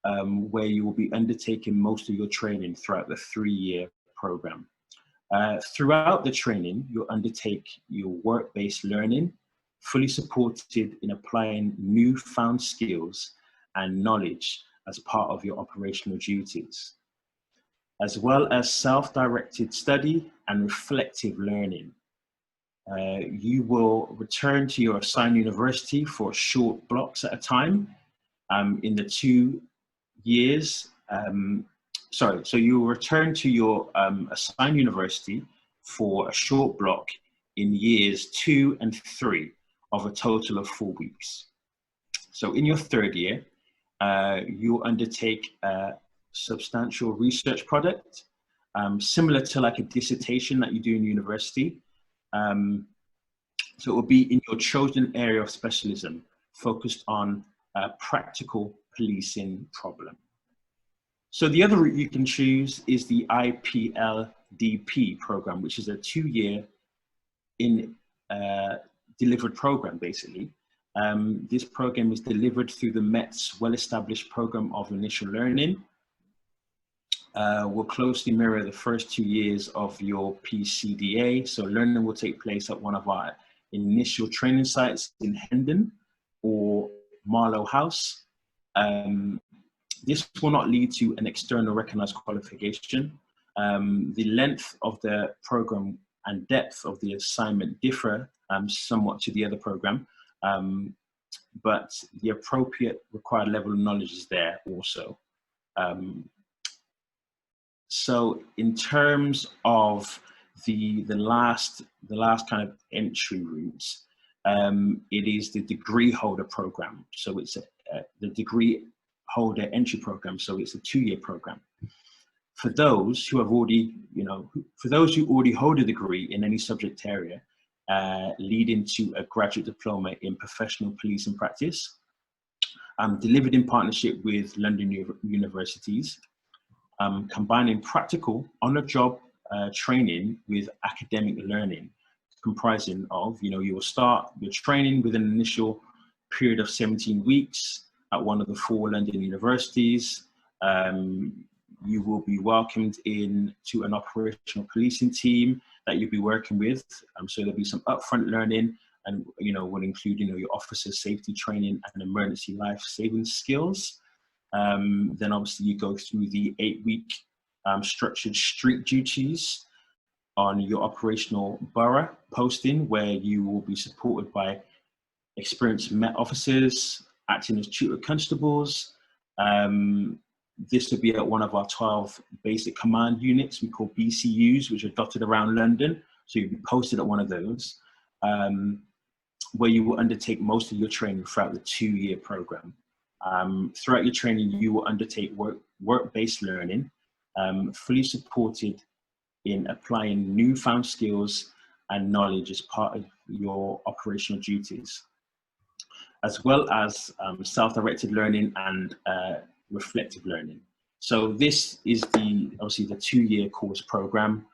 where you will be undertaking most of your training throughout the 3-year program. Throughout the training, you'll undertake your work-based learning, fully supported in applying newfound skills and knowledge as part of your operational duties, as well as self-directed study and reflective learning. You will return to your assigned university for short blocks at a time in the 2 years. So you will return to your assigned university for a short block in years 2 and 3 of a total of 4 weeks. So in your 3rd year, you'll undertake a substantial research project, similar to like a dissertation that you do in university. So it will be in your chosen area of specialism, focused on a practical policing problem. So the other route you can choose is the IPLDP program, which is a 2-year delivered program, basically. This program is delivered through the Met's well-established program of initial learning. Will closely mirror the first 2 years of your PCDA. So learning will take place at one of our initial training sites in Hendon or Marlow House. This will not lead to an external recognized qualification. The length of the program and depth of the assignment differ somewhat to the other program, but the appropriate required level of knowledge is there also. So in terms of the last kind of entry routes, it is the degree holder program. So it's the degree holder entry program. So it's a 2-year program. For those who have already, for those who already hold a degree in any subject area, leading to a graduate diploma in professional policing practice, delivered in partnership with London universities, combining practical on-the-job training with academic learning, comprising of, you will start your training with an initial period of 17 weeks at one of the 4 London universities. You will be welcomed in to an operational policing team that you'll be working with. So there'll be some upfront learning, and will include your officer safety training and emergency life-saving skills. Then obviously you go through the 8-week structured street duties on your operational borough posting, where you will be supported by experienced Met officers acting as tutor constables. This would be at one of our 12 basic command units we call BCUs, which are dotted around London. So you'll be posted at one of those, where you will undertake most of your training throughout the 2-year program. Throughout your training, you will undertake work-based learning, fully supported in applying newfound skills and knowledge as part of your operational duties, as well as self-directed learning and reflective learning. So this is obviously the 2-year course program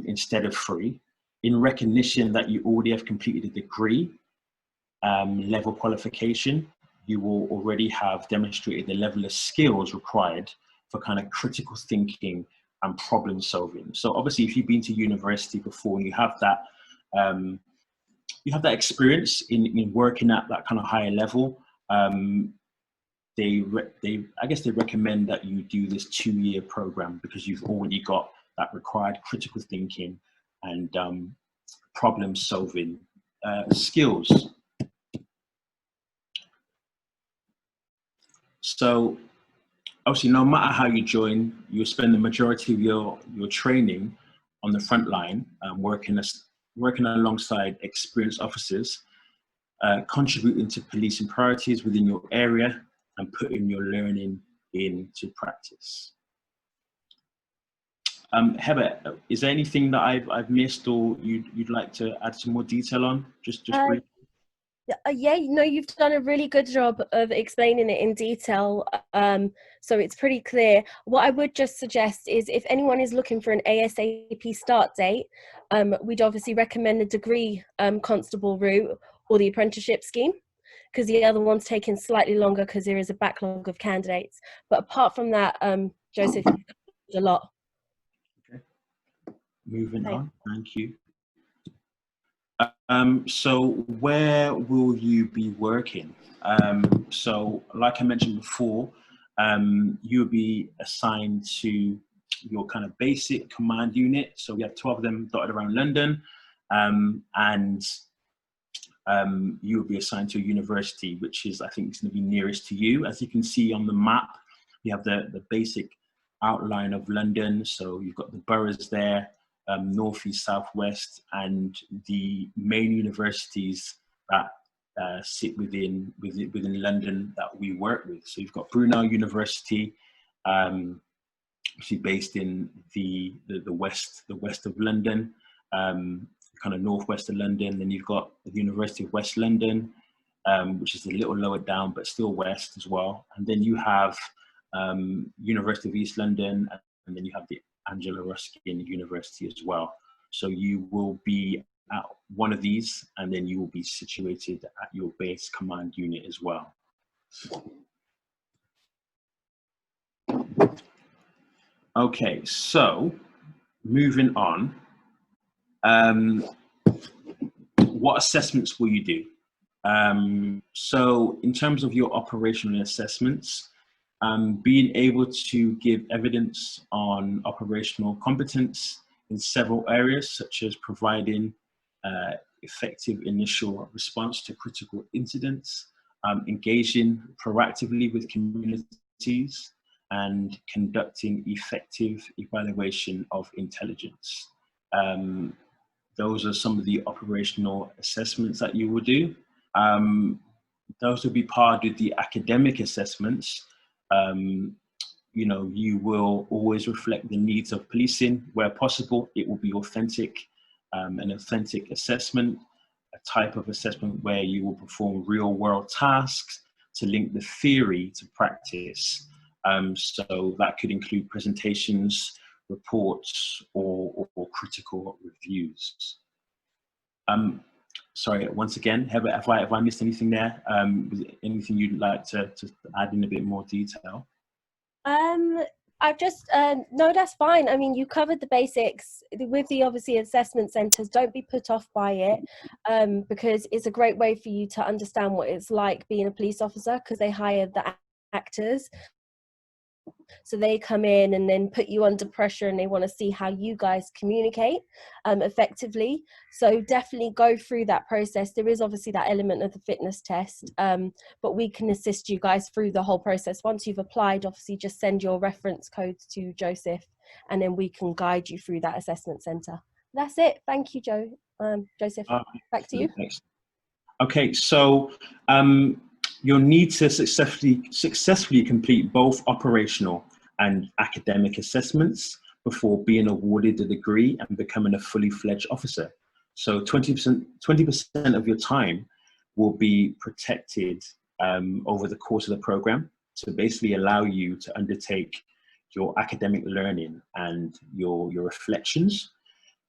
instead of 3, in recognition that you already have completed a degree level qualification. You will already have demonstrated the level of skills required for kind of critical thinking and problem solving. So obviously, if you've been to university before and you have that experience in working at that kind of higher level, I guess they recommend that you do this 2-year program because you've already got that required critical thinking and problem solving skills. So obviously, no matter how you join, you'll spend the majority of your training on the front line, working alongside experienced officers, contributing to policing priorities within your area and putting your learning into practice. Heather, is there anything that I've missed or you'd like to add some more detail on? Just briefly. Yeah, no, you've done a really good job of explaining it in detail, so it's pretty clear. What I would just suggest is if anyone is looking for an ASAP start date, we'd obviously recommend the degree constable route or the apprenticeship scheme, because the other one's taking slightly longer because there is a backlog of candidates. But apart from that, Joseph, you've covered a lot. Okay. Moving Okay. on. Thank you. So where will you be working? So like I mentioned before, you'll be assigned to your kind of basic command unit. So we have 12 of them dotted around London, and you'll be assigned to a university, which is, I think, is going to be nearest to you. As you can see on the map, we have the basic outline of London. So you've got the boroughs there, north, east, south, west, and the main universities that sit within London that we work with. So you've got Brunel University, which is based in the west of London, kind of northwest of London. Then you've got the University of West London, which is a little lower down, but still west as well. And then you have University of East London, and then you have the Angela Ruskin University as well. So you will be at one of these, and then you will be situated at your base command unit as well. Okay, so moving on, what assessments will you do? So in terms of your operational assessments, being able to give evidence on operational competence in several areas, such as providing effective initial response to critical incidents, engaging proactively with communities, and conducting effective evaluation of intelligence. Those are some of the operational assessments that you will do. Those will be part of the academic assessments. You know, you will always reflect the needs of policing. Where possible, it will be authentic, an authentic assessment, a type of assessment where you will perform real world tasks to link the theory to practice. So that could include presentations, reports, or critical reviews. Sorry, once again, have I missed anything there? Anything you'd like to add in a bit more detail? I've just, no, that's fine. I mean, you covered the basics with the obviously assessment centres. Don't be put off by it, because it's a great way for you to understand what it's like being a police officer, because they hire the actors. So they come in and then put you under pressure, and they want to see how you guys communicate effectively. So definitely go through that process. There is obviously that element of the fitness test, but we can assist you guys through the whole process. Once you've applied, obviously just send your reference codes to Joseph, and then we can guide you through that assessment centre. That's it. Thank you, Joseph. Back to you. Okay, so you'll need to successfully complete both operational and academic assessments before being awarded a degree and becoming a fully fledged officer. So 20% of your time will be protected over the course of the program to basically allow you to undertake your academic learning and your reflections.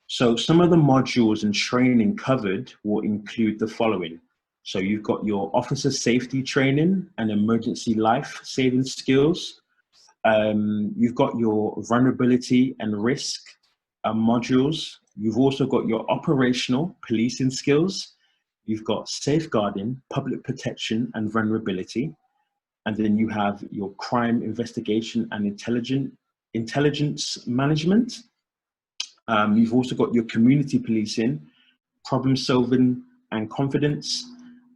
So some of the modules and training covered will include the following. So you've got your officer safety training and emergency life saving skills. You've got your vulnerability and risk modules. You've also got your operational policing skills. You've got safeguarding, public protection and vulnerability. And then you have your crime investigation and intelligence management. You've also got your community policing, problem solving and confidence.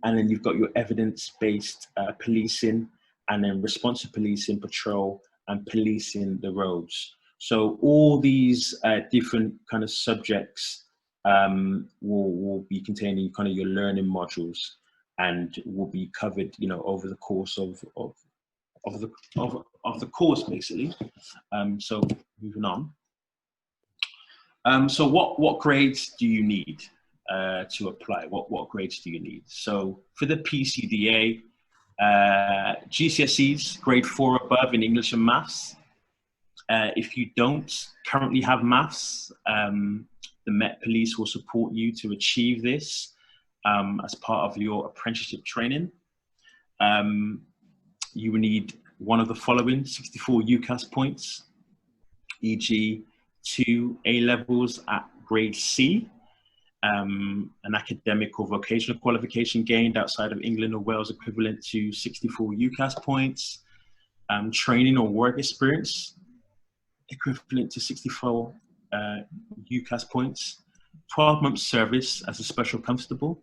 And then you've got your evidence-based policing, and then responsive policing, patrol, and policing the roads. So all these different kind of subjects will be contained in kind of your learning modules, and will be covered, you know, over the course of the course, basically. So moving on. So what grades do you need to apply? What grades do you need? So for the PCDA, GCSEs, grade 4 above in English and maths. If you don't currently have maths, the Met Police will support you to achieve this as part of your apprenticeship training. you will need one of the following 64 UCAS points, e.g. 2 A-levels at grade C, an academic or vocational qualification gained outside of England or Wales equivalent to 64 UCAS points, training or work experience equivalent to 64 UCAS points, 12 months service as a special constable,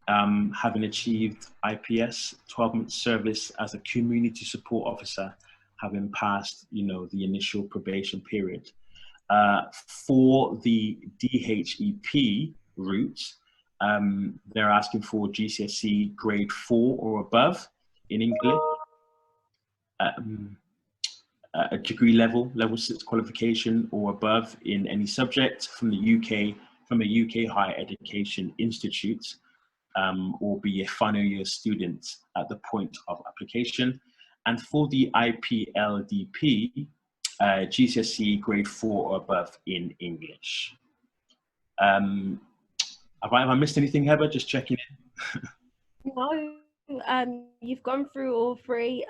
having achieved IPS, 12 months service as a community support officer, having passed, the initial probation period. For the DHEP route, they're asking for GCSE grade 4 or above in English, a degree level 6 qualification or above in any subject from a UK higher education institute, or be a final year student at the point of application. And for the IPLDP, GCSE grade 4 or above in English. Have I missed anything, Heather? Just checking in. No, you've gone through all three.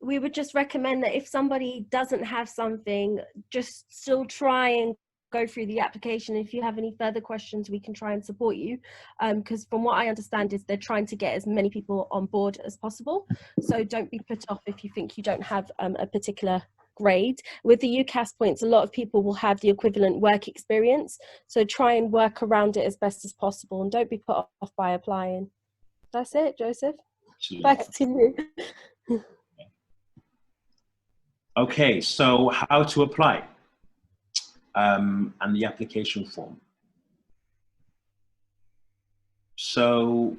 We would just recommend that if somebody doesn't have something, just still try and go through the application. If you have any further questions, we can try and support you, because from what I understand is they're trying to get as many people on board as possible. So don't be put off if you think you don't have a particular grade. With the UCAS points, a lot of people will have the equivalent work experience, so try and work around it as best as possible and don't be put off by applying. That's it, Joseph. Absolutely. Back to you. Okay, so how to apply, and the application form. So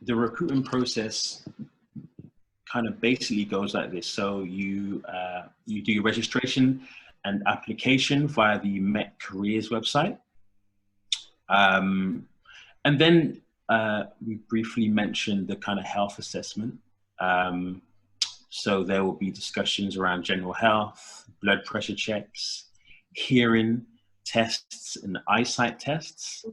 the recruitment process kind of basically goes like this. So you do your registration and application via the Met Careers website. And then we briefly mentioned the kind of health assessment. So there will be discussions around general health, blood pressure checks, hearing tests, and eyesight tests.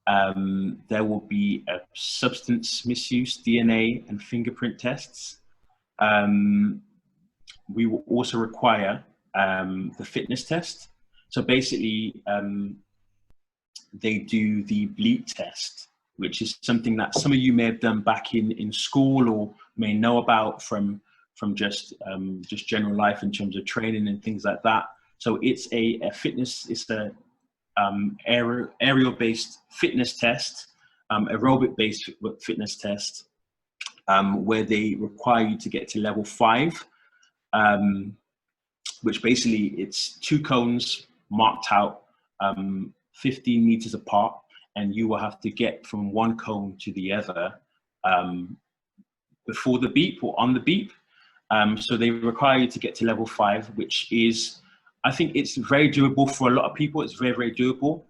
There will be a substance misuse, DNA, and fingerprint tests. We will also require the fitness test. So basically, they do the bleep test, which is something that some of you may have done back in school or may know about from just general life in terms of training and things like that. So it's a fitness, it's a aerial-based fitness test, aerobic-based fitness test, where they require you to get to level 5, which basically it's 2 cones marked out 15 meters apart, and you will have to get from one cone to the other before the beep or on the beep. So they require you to get to level 5, which is, I think it's very doable for a lot of people. It's very, very doable.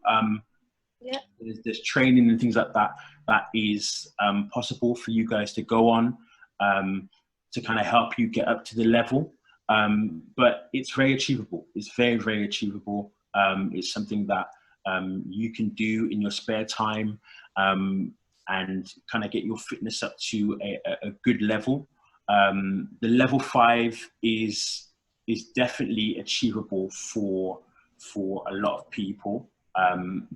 Yeah. There's training and things like that that is possible for you guys to go on to kind of help you get up to the level. But it's very achievable. It's very, very achievable. It's something that you can do in your spare time and kind of get your fitness up to a good level. The level 5 is definitely achievable for a lot of people,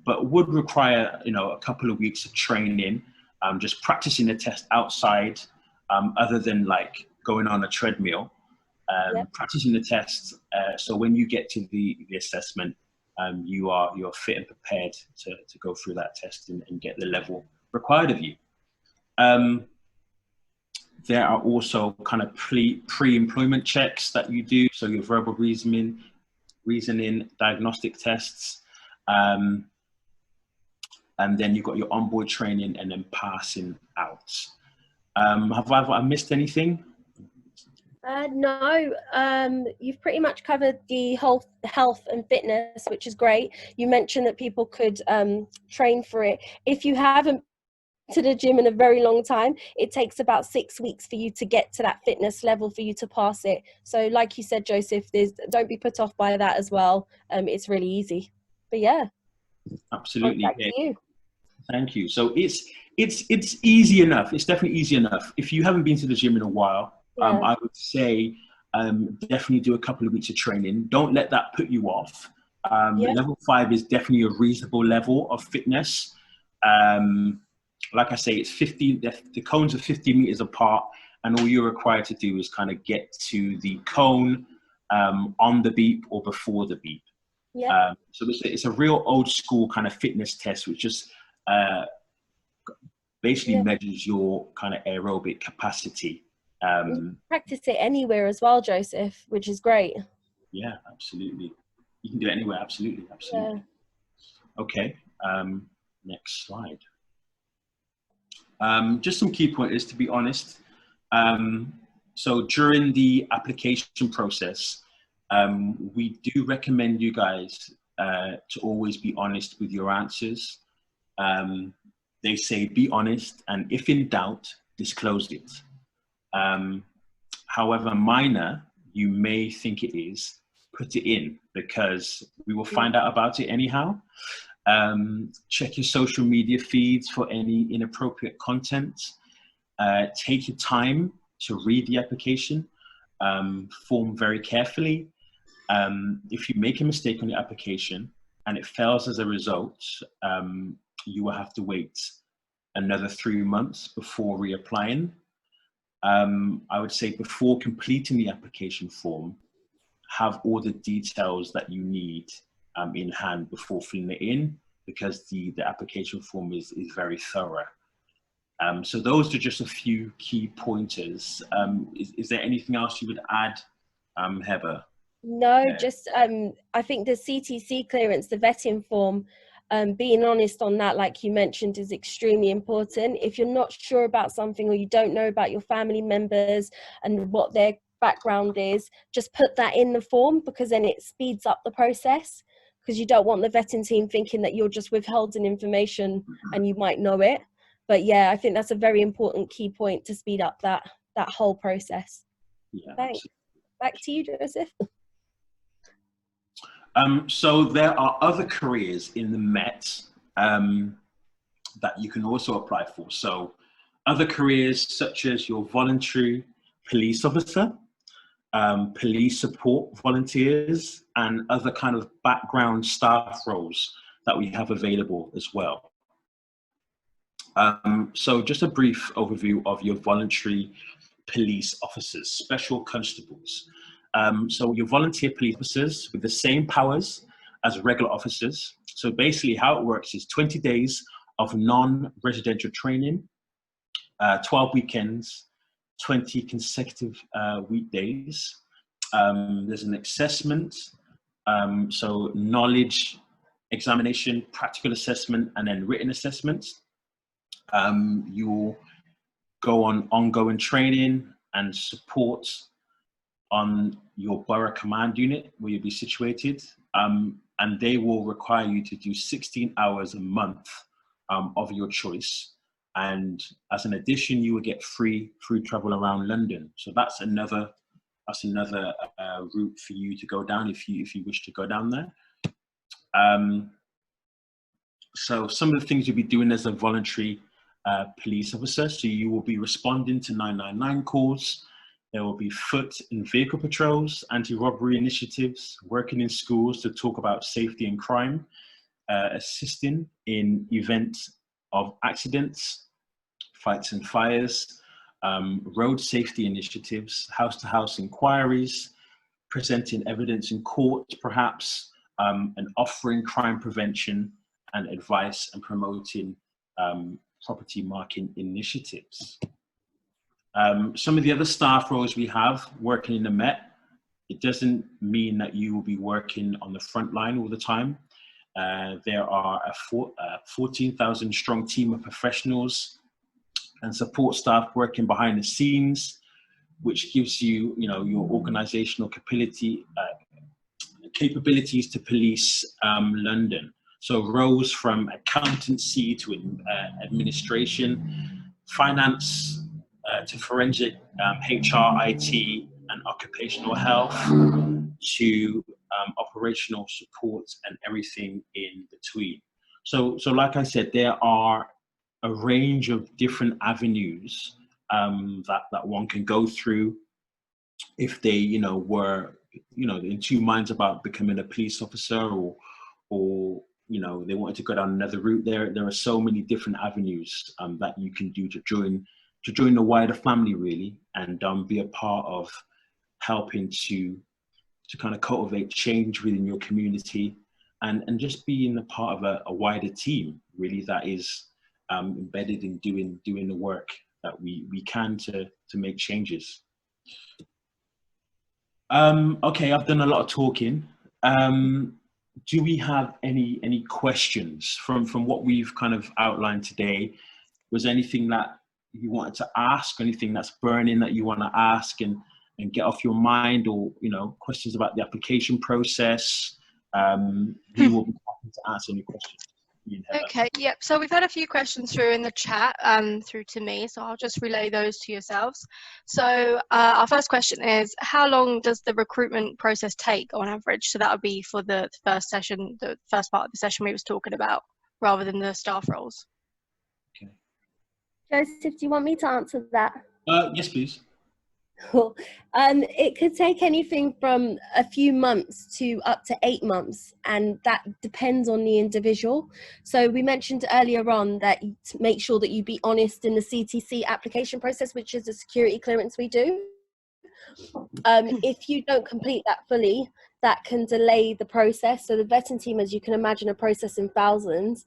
but would require a couple of weeks of training, just practicing the test outside, other than like going on a treadmill, practicing the test. So when you get to the assessment, you're fit and prepared to go through that test and get the level required of you. There are also kind of pre-employment checks that you do. So your verbal reasoning, diagnostic tests, and then you've got your onboard training and then passing out. Have I missed anything? No, you've pretty much covered the whole health and fitness, which is great. You mentioned that people could train for it. If you haven't to the gym in a very long time, it takes about 6 weeks for you to get to that fitness level for you to pass it. So like you said, Joseph, don't be put off by that as well. It's really easy. But yeah, absolutely. back to you. Thank you. So it's It's easy enough. It's definitely easy enough. If you haven't been to the gym in a while, Yeah. I would say definitely do a couple of weeks of training. Don't let that put you off. Yeah. Level 5 is definitely a reasonable level of fitness. Like I say, it's 50. The cones are 50 meters apart, and all you're required to do is kind of get to the cone on the beep or before the beep. Yeah. So it's a real old school kind of fitness test, which just basically Yeah. measures your kind of aerobic capacity. You can practice it anywhere as well, Joseph, which is great. Yeah, absolutely. You can do it anywhere. Absolutely, Yeah. absolutely. Okay. Next slide. Just some key pointers, to be honest. So during the application process, we do recommend you guys to always be honest with your answers. They say be honest, and if in doubt, disclose it. However minor you may think it is, put it in, because we will find out about it anyhow. Check your social media feeds for any inappropriate content. Take your time to read the application form very carefully. If you make a mistake on your application and it fails as a result, you will have to wait another 3 months before reapplying. I would say before completing the application form, have all the details that you need in hand before filling it in, because the application form is very thorough. So those are just a few key pointers. Is there anything else you would add, Heather? No, just I think the CTC clearance, the vetting form, being honest on that, like you mentioned, is extremely important. If you're not sure about something, or you don't know about your family members and what their background is, just put that in the form, because then it speeds up the process, because you don't want the vetting team thinking that you're just withholding information and you might know it. But yeah, I think that's a very important key point to speed up that whole process. Yeah. Thanks. Back to you, Joseph. So there are other careers in the Met that you can also apply for. So other careers such as your voluntary police officer, police support volunteers, and other kind of background staff roles that we have available as well. So just a brief overview of your voluntary police officers, special constables. So your volunteer police officers with the same powers as regular officers. So basically how it works is 20 days of non-residential training, 12 weekends, 20 consecutive weekdays. There's an assessment, so knowledge examination, practical assessment, and then written assessments. You'll go on ongoing training and support on your borough command unit where you'll be situated, and they will require you to do 16 hours a month of your choice. And as an addition, you will get free travel around London. So that's another route for you to go down if you wish to go down there. So some of the things you'll be doing as a voluntary police officer. So you will be responding to 999 calls. There will be foot and vehicle patrols, anti-robbery initiatives, working in schools to talk about safety and crime, assisting in events of accidents, fights and fires, road safety initiatives, house-to-house inquiries, presenting evidence in court perhaps, and offering crime prevention and advice, and promoting property marking initiatives. Some of the other staff roles we have working in the Met, it doesn't mean that you will be working on the front line all the time. There are a 14,000 strong team of professionals and support staff working behind the scenes, which gives you, your organizational capabilities to police London. So roles from accountancy to administration, finance to forensic, HR, IT, and occupational health, to operational support and everything in between. So like I said, there are a range of different avenues that one can go through if they, were, in two minds about becoming a police officer, or they wanted to go down another route. There are so many different avenues that you can do to join the wider family, really, and be a part of helping to kind of cultivate change within your community, and just being a part of a wider team, really, that is embedded in doing the work that we can to make changes. Okay, I've done a lot of talking. Do we have any questions from what we've kind of outlined today? Was there anything that you wanted to ask, anything that's burning that you want to ask and get off your mind, or questions about the application process? We will be happy to answer any questions. Okay, yep. So we've had a few questions through in the chat, through to me, so I'll just relay those to yourselves. So our first question is, how long does the recruitment process take on average? So that would be for the first session, the first part of the session we was talking about, rather than the staff roles. Okay. Joseph, do you want me to answer that? Yes, please. Cool. It could take anything from a few months to up to 8 months, and that depends on the individual. So we mentioned earlier on that you make sure that you be honest in the CTC application process, which is a security clearance we do. If you don't complete that fully, that can delay the process. So the vetting team, as you can imagine, are processing thousands.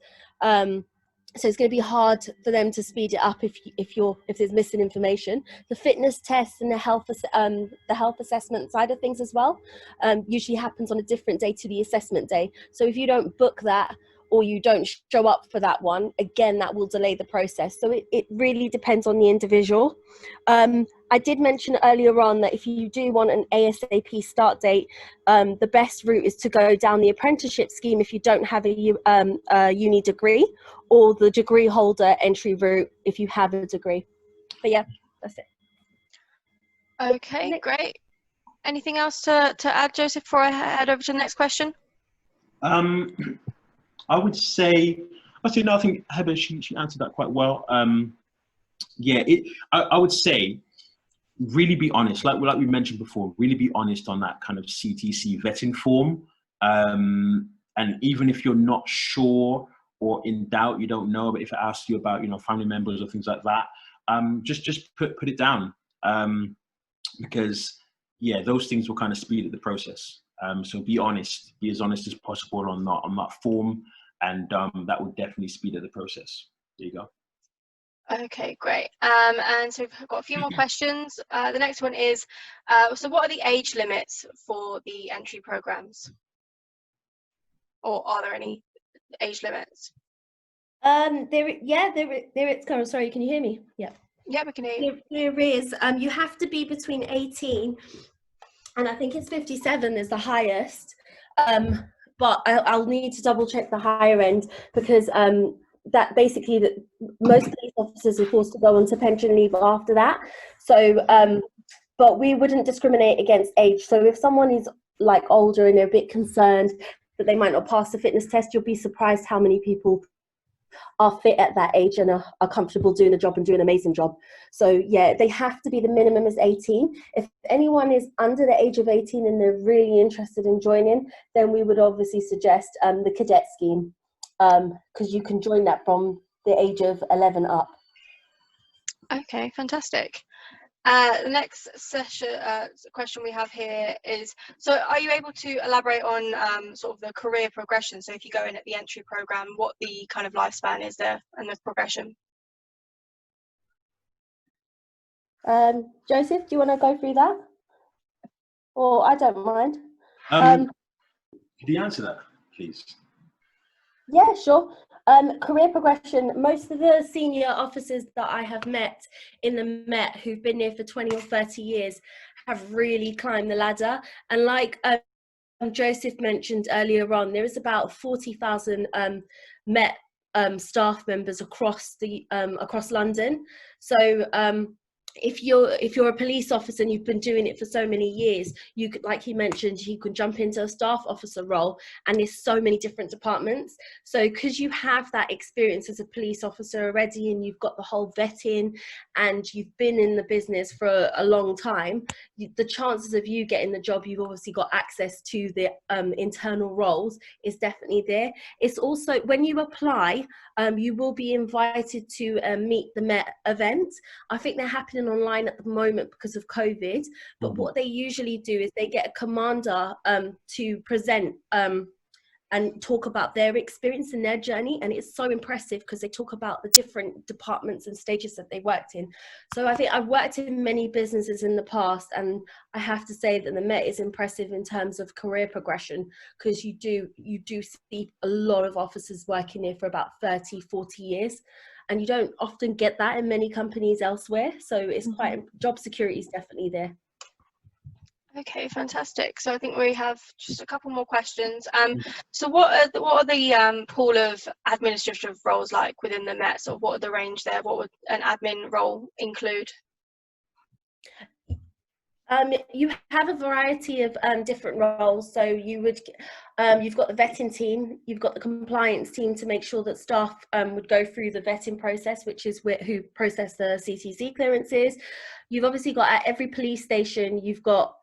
So it's going to be hard for them to speed it up if there's missing information. The fitness tests and the health assessment side of things as well usually happens on a different day to the assessment day. So if you don't book that, or you don't show up for that one, again, that will delay the process. So it really depends on the individual. I did mention earlier on that if you do want an ASAP start date, the best route is to go down the apprenticeship scheme if you don't have a uni degree, or the degree holder entry route if you have a degree. But yeah, that's it. Okay, great. Anything else to add, Joseph, before I head over to the next question? I would say, I think Heather, she answered that quite well. Yeah, I would say, really be honest, like we mentioned before, really be honest on that kind of CTC vetting form. And even if you're not sure or in doubt, you don't know, but if it asks you about, family members or things like that, just put it down. Because yeah, those things will kind of speed up the process. So be honest, be as honest as possible on that form, and that will definitely speed up the process. There you go. Okay, great. And so we've got a few more questions. The next one is, so what are the age limits for the entry programs? Or are there any age limits? There it's kind of, sorry, can you hear me? Yeah. Yeah, we can hear you. There is. You have to be between 18 and I think it's 57 is the highest. But I'll need to double check the higher end, because that basically that most police officers are forced to go onto pension leave after that. So, but we wouldn't discriminate against age. So if someone is like older and they're a bit concerned that they might not pass the fitness test, you'll be surprised how many people are fit at that age and are comfortable doing the job and doing an amazing job. So yeah, they have to be, the minimum is 18. If anyone is under the age of 18 and they're really interested in joining, then we would obviously suggest the cadet scheme, because you can join that from the age of 11 up. Okay, fantastic. The next question we have here is, so are you able to elaborate on sort of the career progression? So if you go in at the entry program, what the kind of lifespan is there and the progression? Joseph, do you want to go through that? Or I don't mind. Could you answer that, please? Yeah, sure. Career progression, most of the senior officers that I have met in the Met who've been there for 20 or 30 years have really climbed the ladder. And like Joseph mentioned earlier on, there is about 40,000 Met staff members across London. So if you're a police officer and you've been doing it for so many years, you could, like he mentioned, you can jump into a staff officer role, and there's so many different departments. So because you have that experience as a police officer already, and you've got the whole vetting, and you've been in the business for a long time, the chances of you getting the job, you've obviously got access to the internal roles, is definitely there. It's also, when you apply, you will be invited to meet the Met event. I think they're happening online at the moment because of COVID, but what they usually do is they get a commander to present and talk about their experience and their journey, and it's so impressive because they talk about the different departments and stages that they worked in. So I think I've worked in many businesses in the past, and I have to say that the Met is impressive in terms of career progression, because you do see a lot of officers working here for about 30, 40 years, and you don't often get that in many companies elsewhere. So it's quite, job security is definitely there. Okay, fantastic. So I think we have just a couple more questions. So what are the pool of administrative roles like within the Met? So what are the range there? What would an admin role include? You have a variety of different roles. So you would, you've got the vetting team, you've got the compliance team to make sure that staff would go through the vetting process, which is who process the CTC clearances. You've obviously got, at every police station, you've got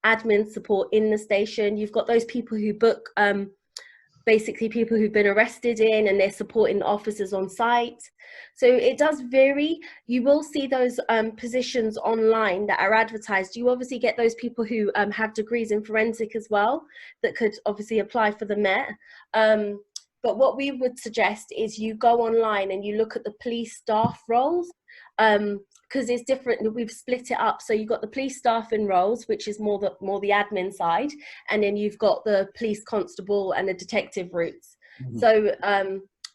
admin support in the station. You've got those people who book, basically people who've been arrested in, and they're supporting officers on site. So it does vary. You will see those positions online that are advertised. You obviously get those people who have degrees in forensic as well, that could obviously apply for the Met. But what we would suggest is you go online and you look at the police staff roles, because it's different. We've split it up. So you've got the police staffing roles, which is more the admin side, and then you've got the police constable and the detective routes. So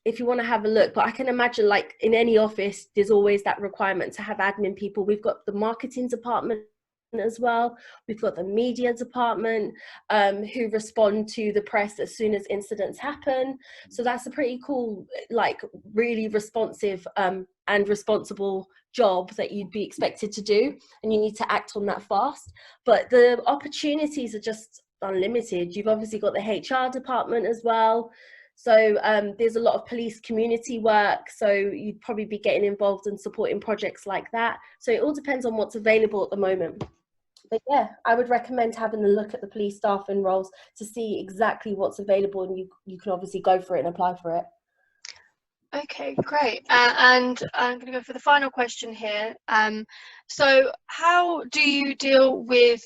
if you want to have a look, but I can imagine, like in any office, there's always that requirement to have admin people. We've got the marketing department as well. We've got the media department who respond to the press as soon as incidents happen. So that's a pretty cool, like really responsive and responsible job that you'd be expected to do, and you need to act on that fast. But the opportunities are just unlimited. You've obviously got the HR department as well. So there's a lot of police community work, so you'd probably be getting involved in supporting projects like that. So it all depends on what's available at the moment. But yeah, I would recommend having a look at the police staffing roles to see exactly what's available, and you can obviously go for it and apply for it. Okay, great. And I'm going to go for the final question here. So how do you deal with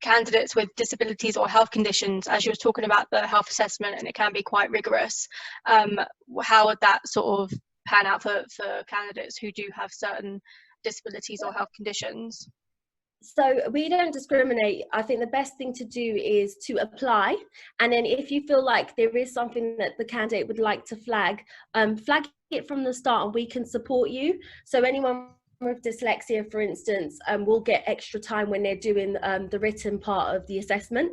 candidates with disabilities or health conditions? As you were talking about the health assessment, and it can be quite rigorous. How would that sort of pan out for candidates who do have certain disabilities or health conditions? So we don't discriminate. I think the best thing to do is to apply, and then if you feel like there is something that the candidate would like to flag it from the start, and we can support you. So anyone with dyslexia, for instance, will get extra time when they're doing the written part of the assessment.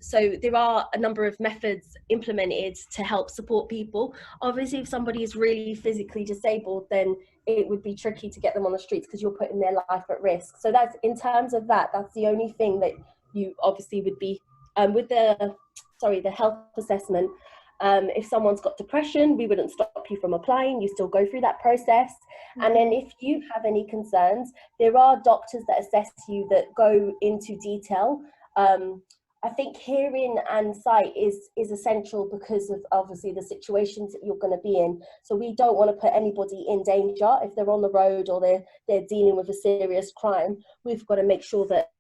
So there are a number of methods implemented to help support people. Obviously, if somebody is really physically disabled, then it would be tricky to get them on the streets because you're putting their life at risk. So that's, in terms of that, that's the only thing that you obviously would be with the health assessment. If someone's got depression, we wouldn't stop you from applying. You still go through that process. And then if you have any concerns, there are doctors that assess you that go into detail. I think hearing and sight is essential because of obviously the situations that you're going to be in. So we don't want to put anybody in danger if they're on the road or they're dealing with a serious crime. We've got to make sure that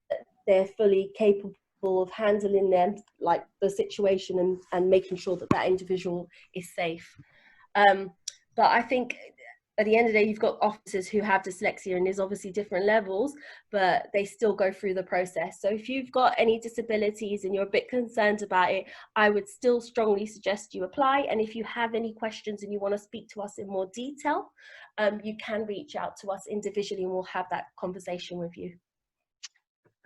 they're fully capable of handling them, like the situation, and making sure that that individual is safe. But I think at the end of the day, you've got officers who have dyslexia, and there's obviously different levels, but they still go through the process. So if you've got any disabilities and you're a bit concerned about it, I would still strongly suggest you apply. And if you have any questions and you want to speak to us in more detail, you can reach out to us individually and we'll have that conversation with you.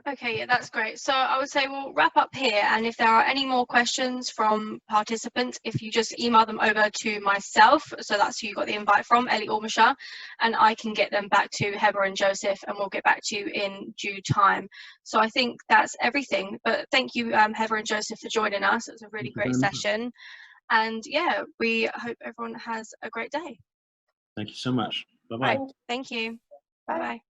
Okay, yeah, that's great. So I would say we'll wrap up here, and if there are any more questions from participants, if you just email them over to myself, so that's who you got the invite from, Ellie Ormisha, and I can get them back to Heather and Joseph, and we'll get back to you in due time. So I think that's everything, but thank you, Heather and Joseph, for joining us. It was a really great session, and yeah, we hope everyone has a great day. Thank you so much. Bye-bye. Right, thank you. Bye-bye. Bye.